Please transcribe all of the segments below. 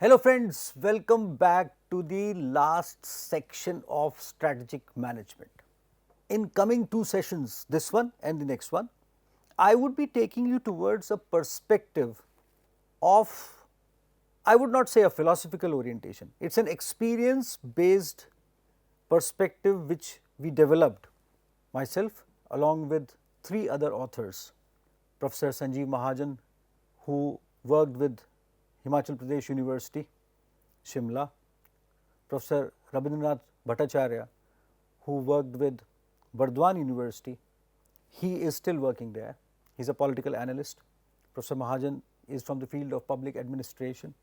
Hello friends, welcome back to the last section of strategic management. In coming two sessions, this one and the next one, I would be taking you towards a perspective of, I would not say a philosophical orientation, it is an experience based perspective which we developed myself along with three other authors, Professor Sanjeev Mahajan, who worked with Himachal Pradesh University, Shimla, Professor Rabindranath Bhattacharya, who worked with Burdwan University. He is still working there. He is a political analyst. Professor Mahajan is from the field of public administration,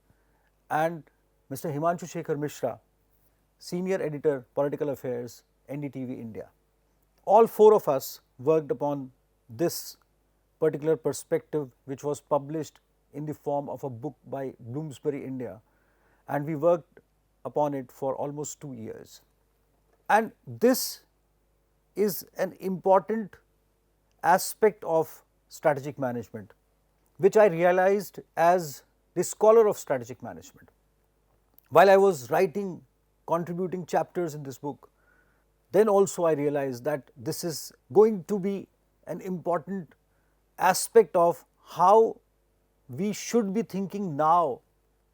and Mr. Himanshu Shekhar Mishra, senior editor, political affairs, NDTV India. All four of us worked upon this particular perspective, which was published in the form of a book by Bloomsbury India, and we worked upon it for almost 2 years. And this is an important aspect of strategic management, which I realized as the scholar of strategic management. While I was writing, contributing chapters in this book, then also I realized that this is going to be an important aspect of how we should be thinking now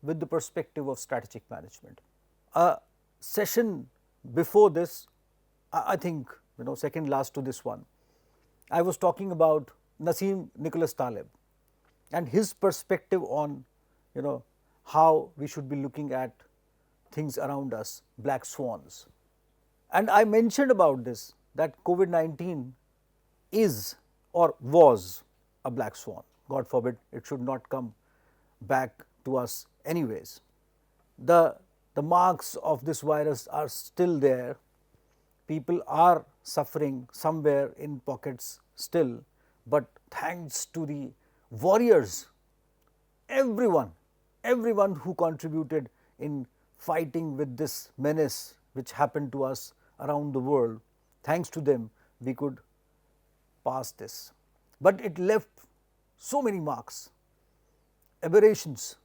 with the perspective of strategic management. A session before this, I think, second last to this one, I was talking about Nassim Nicholas Taleb and his perspective on, how we should be looking at things around us, black swans. And I mentioned about this, that COVID-19 is or was a black swan. God forbid it should not come back to us anyways. The marks of this virus are still there. People are suffering somewhere in pockets still, but thanks to the warriors, everyone who contributed in fighting with this menace which happened to us around the world, thanks to them we could pass this. But it left so many marks, aberrations,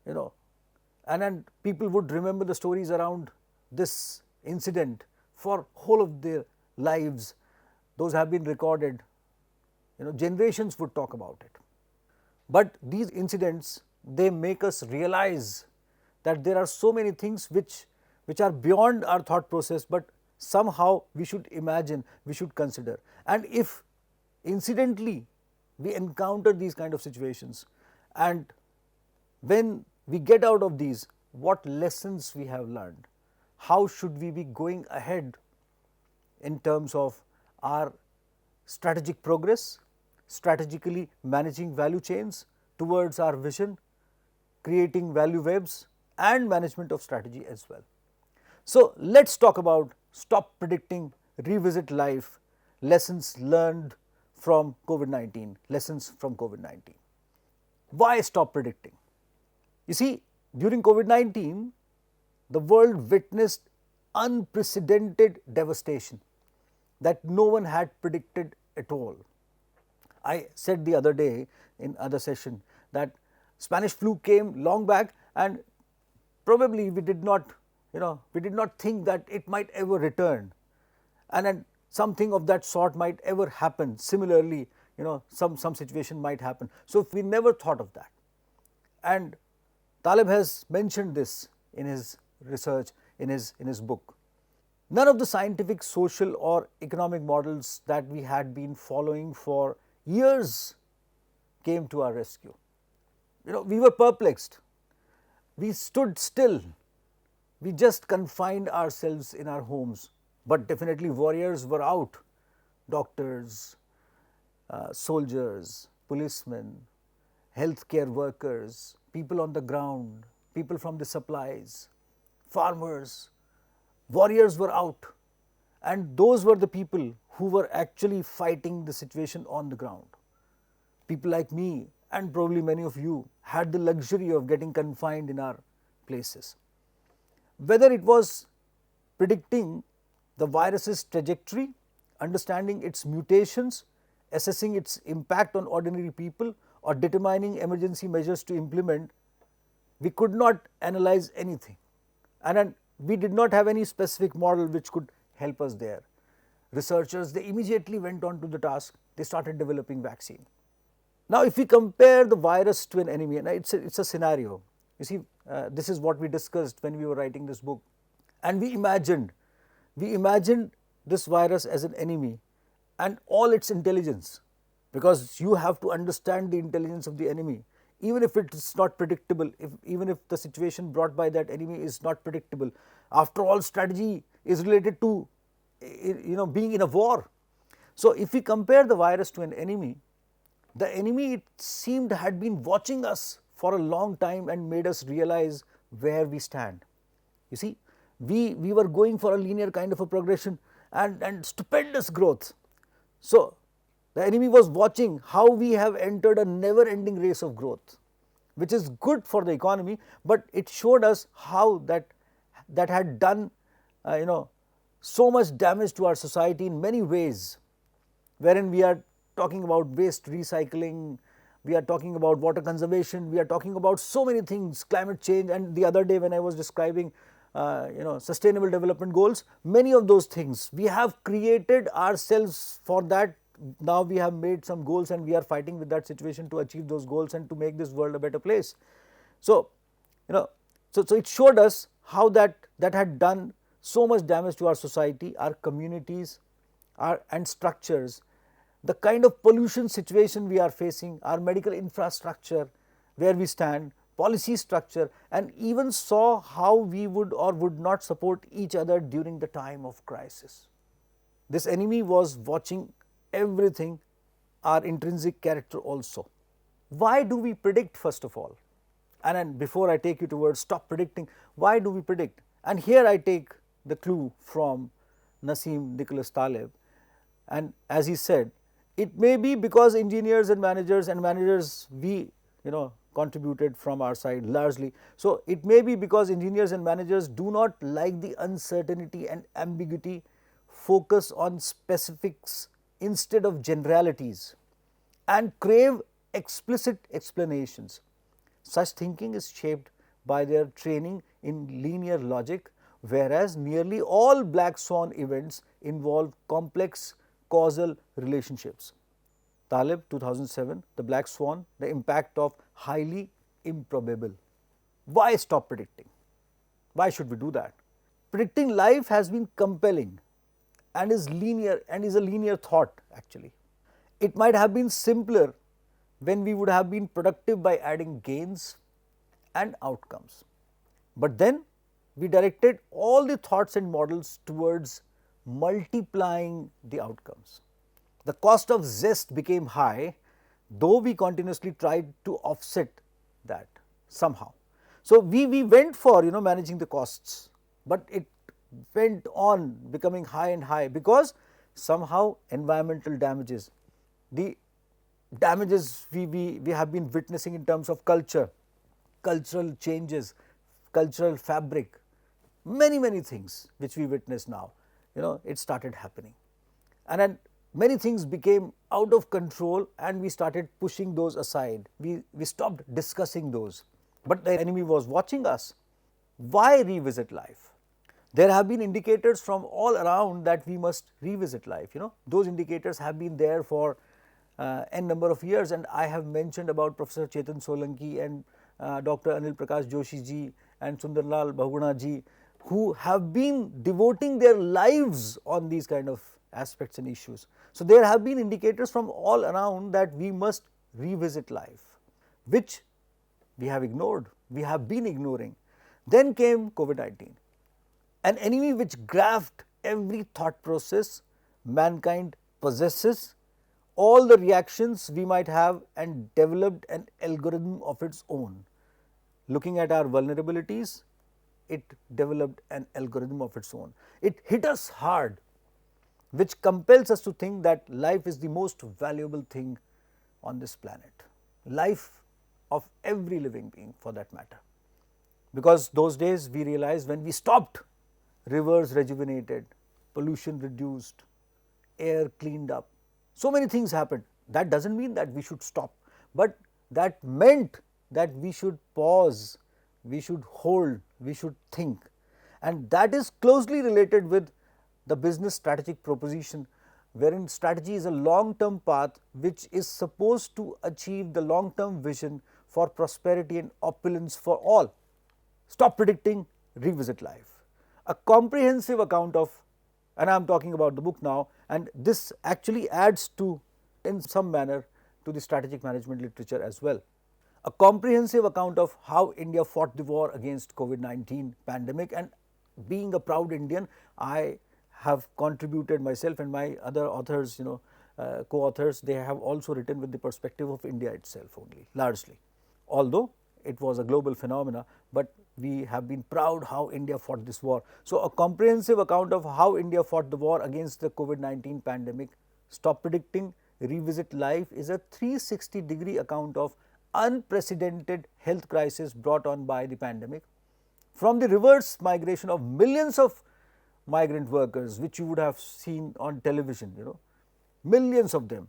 and then people would remember the stories around this incident for whole of their lives. Those have been recorded, generations would talk about it. But these incidents, they make us realize that there are so many things which are beyond our thought process, but somehow we should imagine, we should consider. And if incidentally we encounter these kind of situations, and when we get out of these, what lessons we have learned, how should we be going ahead in terms of our strategic progress, strategically managing value chains towards our vision, creating value webs and management of strategy as well. So, let us talk about stop predicting, revisit life, lessons learned from COVID-19, lessons from COVID-19. Why stop predicting? You see, during COVID-19, the world witnessed unprecedented devastation that no one had predicted at all. I said the other day in other session that Spanish flu came long back, and probably we did not think that it might ever return, and then something of that sort might ever happen. Similarly, some situation might happen. So, we never thought of that. And Taleb has mentioned this in his research, in his book. None of the scientific, social or economic models that we had been following for years came to our rescue. We were perplexed. We stood still. We just confined ourselves in our homes. But definitely warriors were out, doctors, soldiers, policemen, healthcare workers, people on the ground, people from the supplies, farmers, warriors were out, and those were the people who were actually fighting the situation on the ground. People like me and probably many of you had the luxury of getting confined in our places. Whether it was predicting the virus's trajectory, understanding its mutations, assessing its impact on ordinary people, or determining emergency measures to implement, We could not analyze anything, and then we did not have any specific model which could help us there. Researchers, they immediately went on to the task, they started developing vaccine. Now, if we compare the virus to an enemy, and it's a scenario, you see, this is what we discussed when we were writing this book, and we imagined this virus as an enemy and all its intelligence, because you have to understand the intelligence of the enemy, even if it is not predictable, even if the situation brought by that enemy is not predictable. After all, strategy is related to being in a war. So, if we compare the virus to an enemy, the enemy, it seemed, had been watching us for a long time and made us realize where we stand. You see, we were going for a linear kind of a progression and stupendous growth. So, the enemy was watching how we have entered a never ending race of growth, which is good for the economy, but it showed us how that had done so much damage to our society in many ways, wherein we are talking about waste recycling, we are talking about water conservation, we are talking about so many things, climate change, and the other day when I was describing sustainable development goals, many of those things we have created ourselves for that. Now we have made some goals and we are fighting with that situation to achieve those goals and to make this world a better place. So, so it showed us how that had done so much damage to our society, our communities, and structures, the kind of pollution situation we are facing, our medical infrastructure, where we stand, policy structure, and even saw how we would or would not support each other during the time of crisis. This enemy was watching everything, our intrinsic character also. Why do we predict, first of all? And then before I take you towards stop predicting, why do we predict? And here I take the clue from Nassim Nicholas Taleb, and as he said, it may be because engineers and managers we contributed from our side largely. So, it may be because engineers and managers do not like the uncertainty and ambiguity, focus on specifics instead of generalities, and crave explicit explanations. Such thinking is shaped by their training in linear logic, whereas nearly all black swan events involve complex causal relationships. Taleb, 2007, The Black Swan, The Impact of Highly Improbable. Why stop predicting? Why should we do that? Predicting life has been compelling and is linear and is a linear thought actually. It might have been simpler when we would have been productive by adding gains and outcomes. But then we directed all the thoughts and models towards multiplying the outcomes. The cost of zest became high, though we continuously tried to offset that somehow. So, we went for managing the costs, but it went on becoming high and high because somehow environmental damages, the damages we have been witnessing in terms of culture, cultural changes, cultural fabric, many things which we witness now, it started happening. And then many things became out of control and we started pushing those aside. We stopped discussing those, but the enemy was watching us. Why revisit life? There have been indicators from all around that we must revisit life. Those indicators have been there for n number of years, and I have mentioned about Professor Chetan Solanki and Dr. Anil Prakash Joshi ji and Sundarlal Bahuguna ji, who have been devoting their lives on these kind of aspects and issues. So, there have been indicators from all around that we must revisit life, which we have ignored, we have been ignoring. Then came COVID-19, an enemy which grasped every thought process mankind possesses, all the reactions we might have, and developed an algorithm of its own. Looking at our vulnerabilities, it developed an algorithm of its own. It hit us hard, which compels us to think that life is the most valuable thing on this planet, life of every living being for that matter. Because those days we realized when we stopped, rivers rejuvenated, pollution reduced, air cleaned up, so many things happened. That does not mean that we should stop, but that meant that we should pause, we should hold, we should think, and that is closely related with the business strategic proposition, wherein strategy is a long-term path which is supposed to achieve the long-term vision for prosperity and opulence for all. Stop predicting, revisit life. A comprehensive account of, and I am talking about the book now, and this actually adds to, in some manner, to the strategic management literature as well. A comprehensive account of how India fought the war against COVID-19 pandemic, and being a proud Indian, I have contributed myself and my other authors, co-authors, they have also written with the perspective of India itself only, largely. Although it was a global phenomena, but we have been proud how India fought this war. So, a comprehensive account of how India fought the war against the COVID-19 pandemic, Stop Predicting, Revisit Life, is a 360-degree account of unprecedented health crisis brought on by the pandemic, from the reverse migration of millions of migrant workers, which you would have seen on television, millions of them,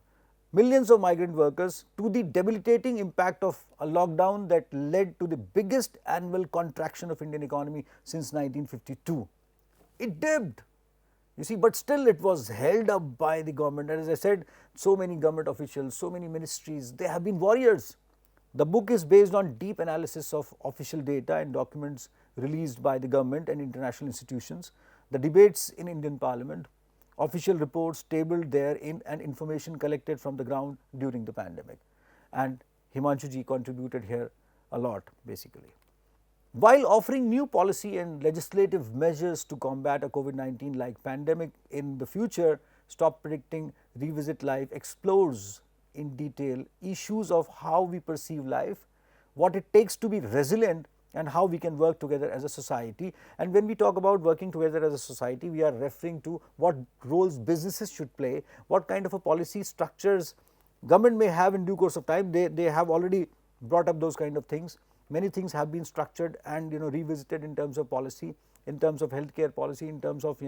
millions of migrant workers, to the debilitating impact of a lockdown that led to the biggest annual contraction of Indian economy since 1952. It dipped, you see, but still it was held up by the government. And as I said, so many government officials, so many ministries, they have been warriors. The book is based on deep analysis of official data and documents released by the government and international institutions, the debates in Indian Parliament, official reports tabled therein, and information collected from the ground during the pandemic. And Himanshu ji contributed here a lot, basically. While offering new policy and legislative measures to combat a COVID-19 like pandemic in the future, Stop Predicting, Revisit Life explores in detail issues of how we perceive life, what it takes to be resilient, and how we can work together as a society. And when we talk about working together as a society, we are referring to what roles businesses should play, what kind of a policy structures government may have in due course of time. They have already brought up those kind of things. Many things have been structured and revisited in terms of policy, in terms of healthcare policy, in terms of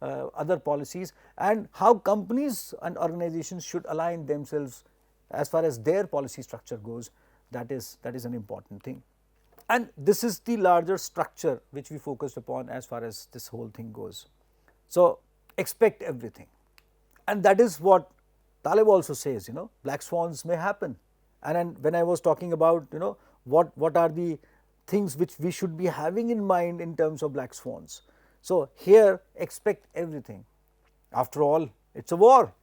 other policies, and how companies and organizations should align themselves as far as their policy structure goes. That is an important thing. And this is the larger structure which we focused upon as far as this whole thing goes. So, expect everything, and that is what Taleb also says, black swans may happen. And then when I was talking about what are the things which we should be having in mind in terms of black swans. So, here expect everything. After all, it is a war,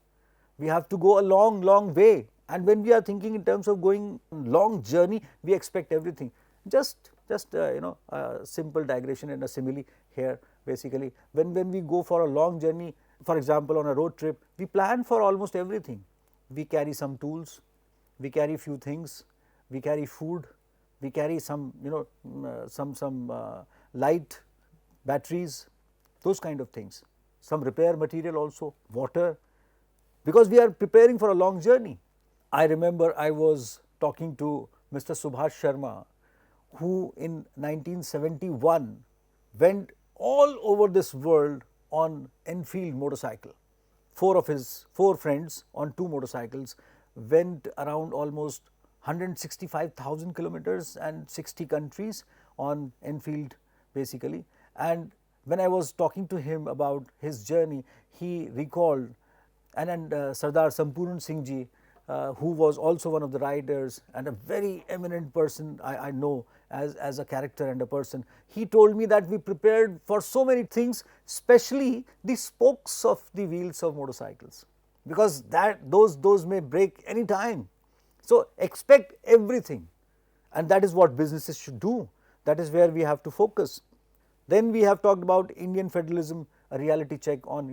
we have to go a long way, and when we are thinking in terms of going long journey, we expect everything. Just a simple digression and a simile here. Basically, when we go for a long journey, for example on a road trip, we plan for almost everything. We carry some tools, we carry few things, we carry food, we carry some light, batteries, those kind of things, some repair material also, water, because we are preparing for a long journey. I remember I was talking to Mr. Subhash Sharma, who in 1971 went all over this world on Enfield motorcycle. Four friends on 2 motorcycles went around almost 165,000 kilometers and 60 countries on Enfield, basically. And when I was talking to him about his journey, he recalled, and Sardar Sampurn Singh ji, who was also one of the riders and a very eminent person I know as a character and a person. He told me that we prepared for so many things, especially the spokes of the wheels of motorcycles, because those may break any time. So, expect everything, and that is what businesses should do. That is where we have to focus. Then we have talked about Indian federalism, a reality check on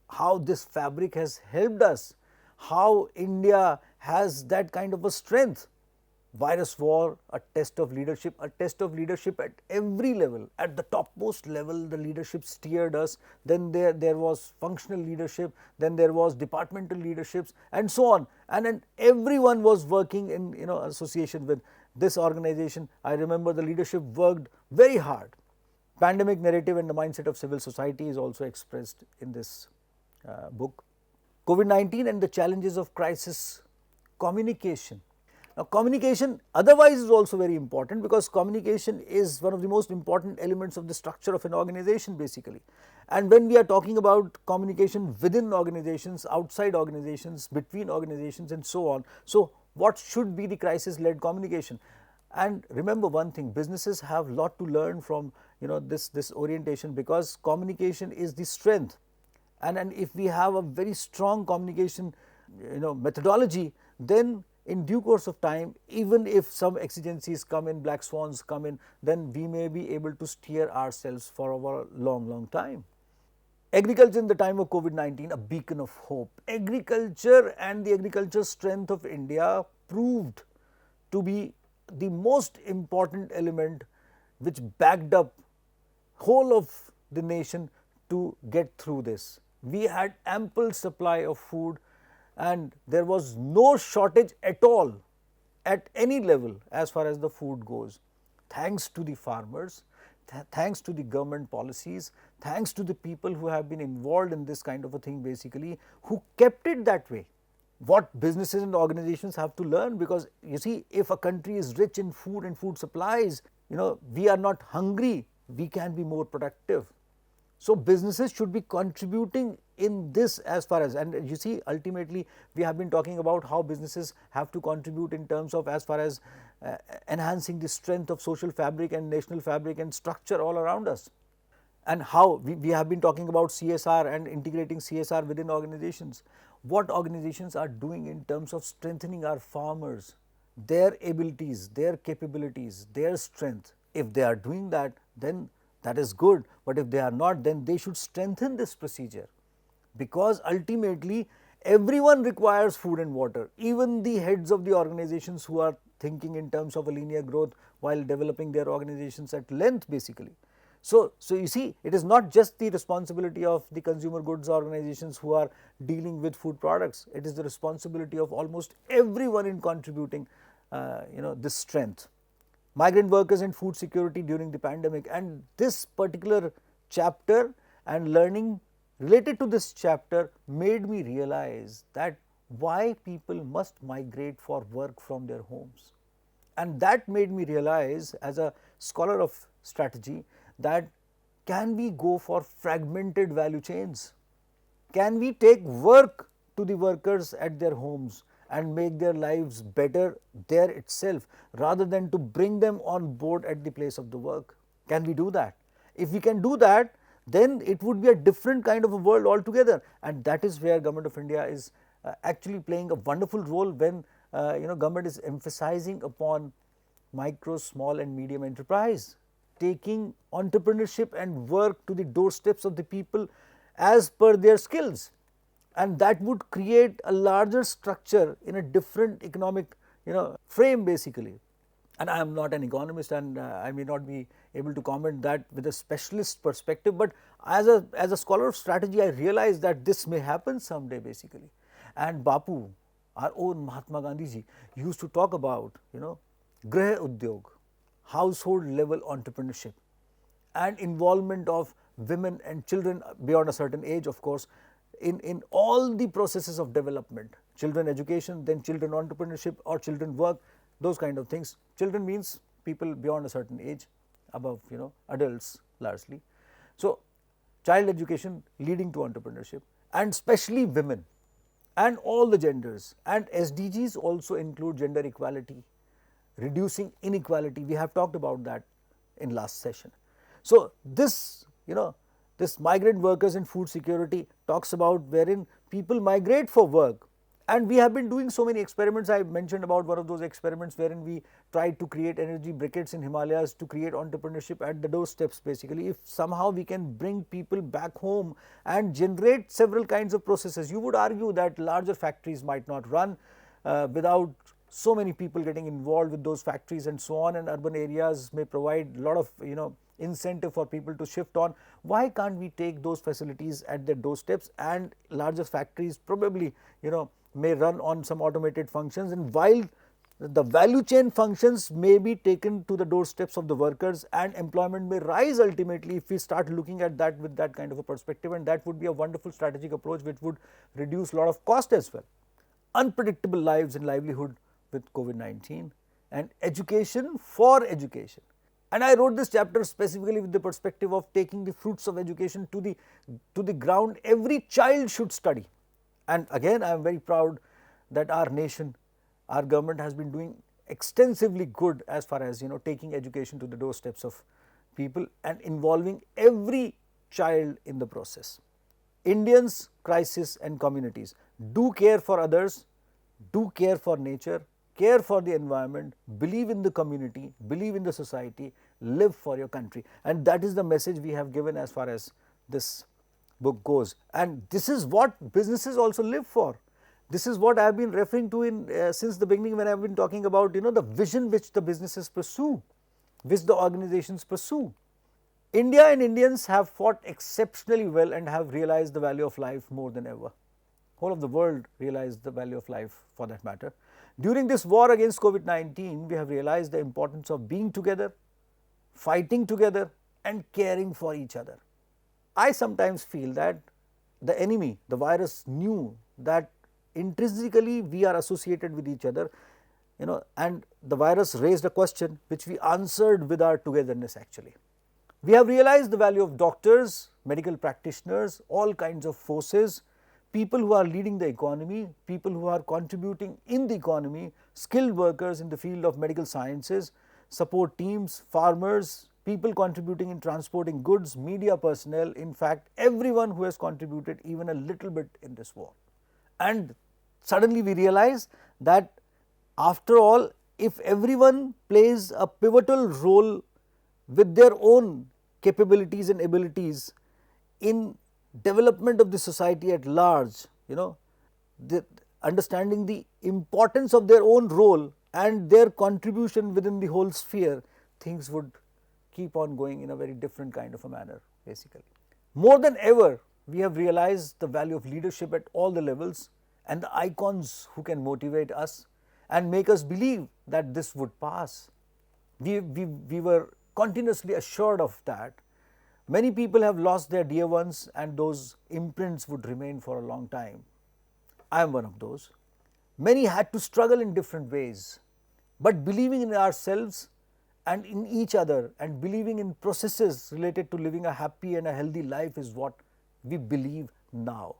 how this fabric has helped us, how India has that kind of a strength. Virus war, a test of leadership at every level. At the topmost level, the leadership steered us. Then there was functional leadership, then there was departmental leaderships, and so on. And then everyone was working in association with this organization. I remember the leadership worked very hard. Pandemic narrative and the mindset of civil society is also expressed in this book. COVID-19 and the challenges of crisis communication. Now, communication otherwise is also very important, because communication is one of the most important elements of the structure of an organization basically. And when we are talking about communication within organizations, outside organizations, between organizations and so on, so what should be the crisis led communication? And remember one thing, businesses have a lot to learn from this orientation, because communication is the strength. And if we have a very strong communication methodology, then in due course of time, even if some exigencies come in, black swans come in, then we may be able to steer ourselves for a long time. Agriculture in the time of COVID-19, a beacon of hope. Agriculture and the agriculture strength of India proved to be the most important element which backed up whole of the nation to get through this. We had ample supply of food, and there was no shortage at all at any level as far as the food goes, thanks to the farmers, thanks to the government policies, thanks to the people who have been involved in this kind of a thing basically, who kept it that way. What businesses and organizations have to learn, because you see, if a country is rich in food and food supplies, we are not hungry, we can be more productive. So, businesses should be contributing in this as far as, and you see, ultimately we have been talking about how businesses have to contribute in terms of as far as enhancing the strength of social fabric and national fabric and structure all around us, and how we have been talking about CSR and integrating CSR within organizations. What organizations are doing in terms of strengthening our farmers, their abilities, their capabilities, their strength. If they are doing that, then that is good, but if they are not, then they should strengthen this procedure, because ultimately everyone requires food and water, even the heads of the organizations who are thinking in terms of a linear growth while developing their organizations at length basically. So you see, it is not just the responsibility of the consumer goods organizations who are dealing with food products, it is the responsibility of almost everyone in contributing this strength. Migrant workers and food security during the pandemic, and this particular chapter and learning related to this chapter made me realize that why people must migrate for work from their homes. And that made me realize, as a scholar of strategy, that can we go for fragmented value chains? Can we take work to the workers at their homes and make their lives better there itself, rather than to bring them on board at the place of the work? Can we do that? If we can do that, then it would be a different kind of a world altogether, and that is where Government of India is actually playing a wonderful role, when government is emphasizing upon micro, small and medium enterprise, taking entrepreneurship and work to the doorsteps of the people as per their skills, and that would create a larger structure in a different economic frame basically. And I am not an economist, and I may not be able to comment that with a specialist perspective, but as a scholar of strategy, I realize that this may happen someday basically. And Bapu, our own Mahatma Gandhi ji, used to talk about Grah Udyog, household level entrepreneurship, and involvement of women and children beyond a certain age, of course, in all the processes of development, children education, then children entrepreneurship or children work, those kind of things. Children means people beyond a certain age, above adults largely. So, child education leading to entrepreneurship, and especially women and all the genders, and SDGs also include gender equality, reducing inequality. We have talked about that in last session. So, this this migrant workers and food security talks about wherein people migrate for work, and we have been doing so many experiments. I mentioned about one of those experiments wherein we tried to create energy briquettes in Himalayas to create entrepreneurship at the doorsteps basically. If somehow we can bring people back home and generate several kinds of processes, you would argue that larger factories might not run without so many people getting involved with those factories and so on, and urban areas may provide a lot of incentive for people to shift on. Why can't we take those facilities at their doorsteps, and larger factories probably may run on some automated functions, and while the value chain functions may be taken to the doorsteps of the workers, and employment may rise ultimately if we start looking at that with that kind of a perspective, and that would be a wonderful strategic approach which would reduce a lot of cost as well. Unpredictable lives and livelihood with COVID-19 and education for education. And I wrote this chapter specifically with the perspective of taking the fruits of education to the ground. Every child should study. And again, I am very proud that our nation, our government has been doing extensively good as far as taking education to the doorsteps of people and involving every child in the process. Indians, crisis and communities. Do care for others, do care for nature, care for the environment, believe in the community, believe in the society, live for your country. And that is the message we have given as far as this book goes. And this is what businesses also live for. This is what I have been referring to in since the beginning when I have been talking about the vision which the businesses pursue, which the organizations pursue. India and Indians have fought exceptionally well and have realized the value of life more than ever. Whole of the world realized the value of life for that matter. During this war against COVID-19, we have realized the importance of being together, fighting together and caring for each other. I sometimes feel that the enemy, the virus, knew that intrinsically we are associated with each other, and the virus raised a question which we answered with our togetherness actually. We have realized the value of doctors, medical practitioners, all kinds of forces, people who are leading the economy, people who are contributing in the economy, skilled workers in the field of medical sciences, support teams, farmers, people contributing in transporting goods, media personnel, in fact everyone who has contributed even a little bit in this war. And suddenly we realize that after all, if everyone plays a pivotal role with their own capabilities and abilities in development of the society at large, understanding the importance of their own role and their contribution within the whole sphere, things would keep on going in a very different kind of a manner basically. More than ever, we have realized the value of leadership at all the levels and the icons who can motivate us and make us believe that this would pass. We were continuously assured of that. Many people have lost their dear ones and those imprints would remain for a long time. I am one of those. Many had to struggle in different ways, but believing in ourselves and in each other and believing in processes related to living a happy and a healthy life is what we believe now.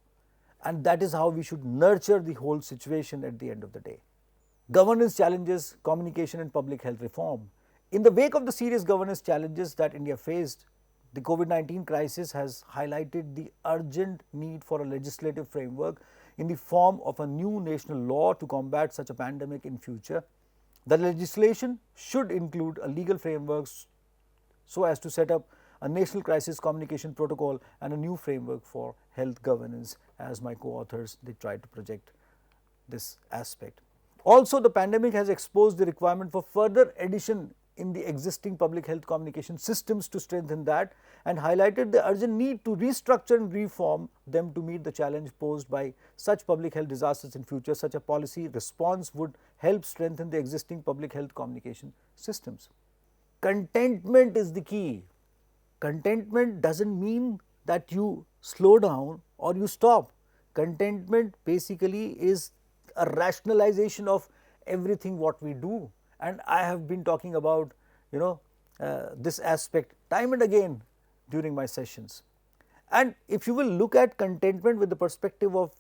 And that is how we should nurture the whole situation at the end of the day. Governance challenges, communication and public health reform. In the wake of the serious governance challenges that India faced, the COVID-19 crisis has highlighted the urgent need for a legislative framework in the form of a new national law to combat such a pandemic in future. The legislation should include a legal framework so as to set up a national crisis communication protocol and a new framework for health governance, as my co-authors they tried to project this aspect. Also, the pandemic has exposed the requirement for further addition in the existing public health communication systems to strengthen that and highlighted the urgent need to restructure and reform them to meet the challenge posed by such public health disasters in future. Such a policy response would help strengthen the existing public health communication systems. Contentment is the key. Contentment doesn't mean that you slow down or you stop. Contentment basically is a rationalization of everything what we do. And I have been talking about this aspect time and again during my sessions. And if you will look at contentment with the perspective of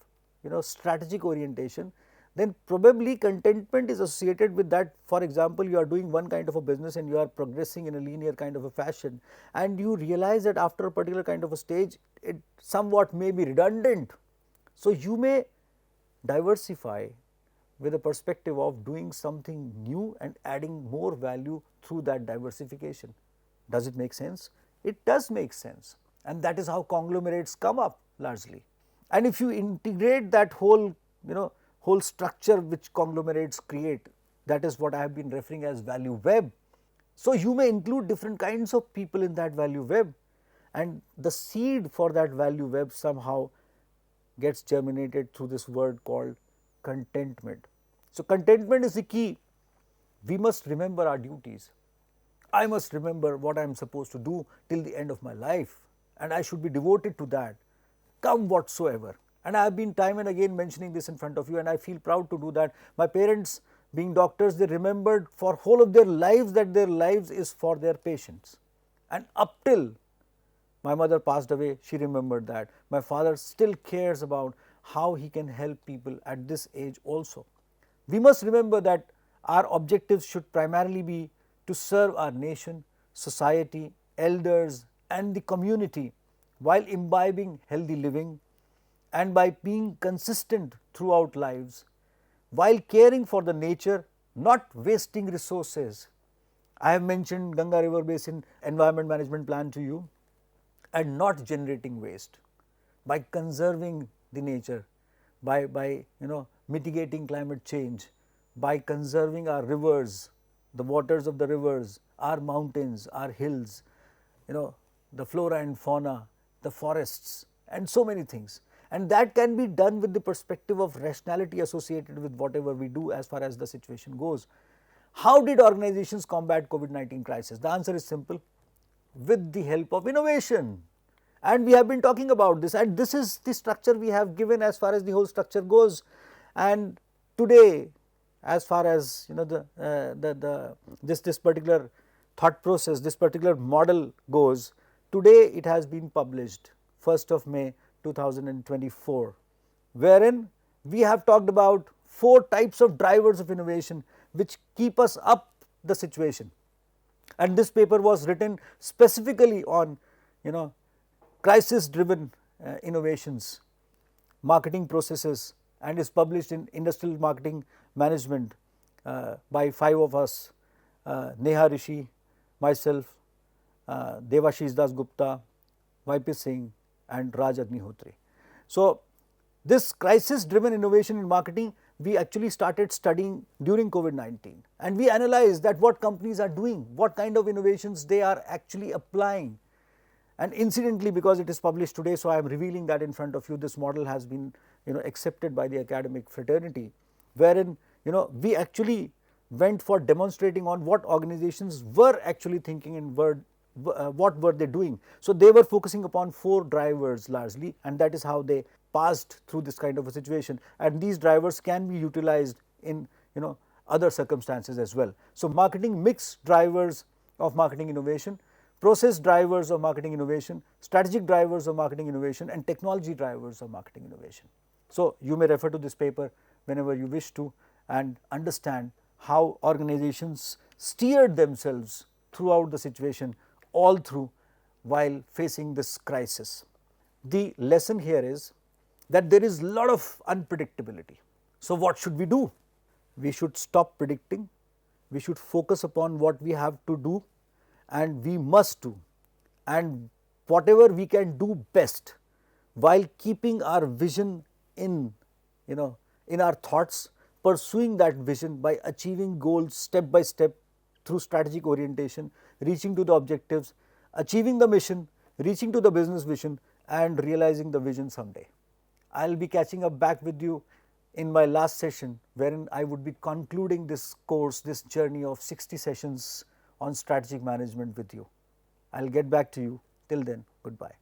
strategic orientation, then probably contentment is associated with that. For example, you are doing one kind of a business and you are progressing in a linear kind of a fashion, and you realize that after a particular kind of a stage it somewhat may be redundant. So you may diversify with a perspective of doing something new and adding more value through that diversification. Does it make sense? It does make sense, and that is how conglomerates come up largely. And if you integrate that whole structure which conglomerates create, that is what I have been referring as value web. So you may include different kinds of people in that value web, and the seed for that value web somehow gets germinated through this word called contentment. So contentment is the key. We must remember our duties. I must remember what I am supposed to do till the end of my life, and I should be devoted to that, come whatsoever. And I have been time and again mentioning this in front of you, and I feel proud to do that. My parents, being doctors, they remembered for whole of their lives that their lives is for their patients. And up till my mother passed away, she remembered that. My father still cares about how he can help people at this age also. We must remember that our objectives should primarily be to serve our nation, society, elders and the community while imbibing healthy living and by being consistent throughout lives, while caring for the nature, not wasting resources. I have mentioned Ganga River Basin Environment Management Plan to you, and not generating waste by conserving the nature, by mitigating climate change, by conserving our rivers, the waters of the rivers, our mountains, our hills, the flora and fauna, the forests and so many things. And that can be done with the perspective of rationality associated with whatever we do as far as the situation goes. How did organizations combat COVID-19 crisis? The answer is simple: with the help of innovation. And we have been talking about this, and this is the structure we have given as far as the whole structure goes. And today, as far as this particular thought process, this particular model goes, today it has been published 1st of May 2024, wherein we have talked about 4 types of drivers of innovation which keep us up the situation. And this paper was written specifically on crisis driven innovations, marketing processes, and is published in Industrial Marketing Management by 5 of us, Neha Rishi, myself, Devashish Das Gupta, YP Singh and Raj Agnihotri. So, this crisis driven innovation in marketing we actually started studying during COVID-19, and we analyzed that what companies are doing, what kind of innovations they are actually applying. And incidentally, because it is published today, so I am revealing that in front of you, this model has been accepted by the academic fraternity, wherein we actually went for demonstrating on what organizations were actually thinking and what were they doing. So, they were focusing upon 4 drivers largely, and that is how they passed through this kind of a situation, and these drivers can be utilized in other circumstances as well. So, marketing mix drivers of marketing innovation, process drivers of marketing innovation, strategic drivers of marketing innovation and technology drivers of marketing innovation. So, you may refer to this paper whenever you wish to and understand how organizations steered themselves throughout the situation, all through while facing this crisis. The lesson here is that there is a lot of unpredictability. So, what should we do? We should stop predicting, we should focus upon what we have to do and we must do, and whatever we can do best while keeping our vision in our thoughts, pursuing that vision by achieving goals step by step through strategic orientation, reaching to the objectives, achieving the mission, reaching to the business vision and realizing the vision someday. I will be catching up back with you in my last session, wherein I would be concluding this course, this journey of 60 sessions on strategic management with you. I will get back to you. Till then, goodbye.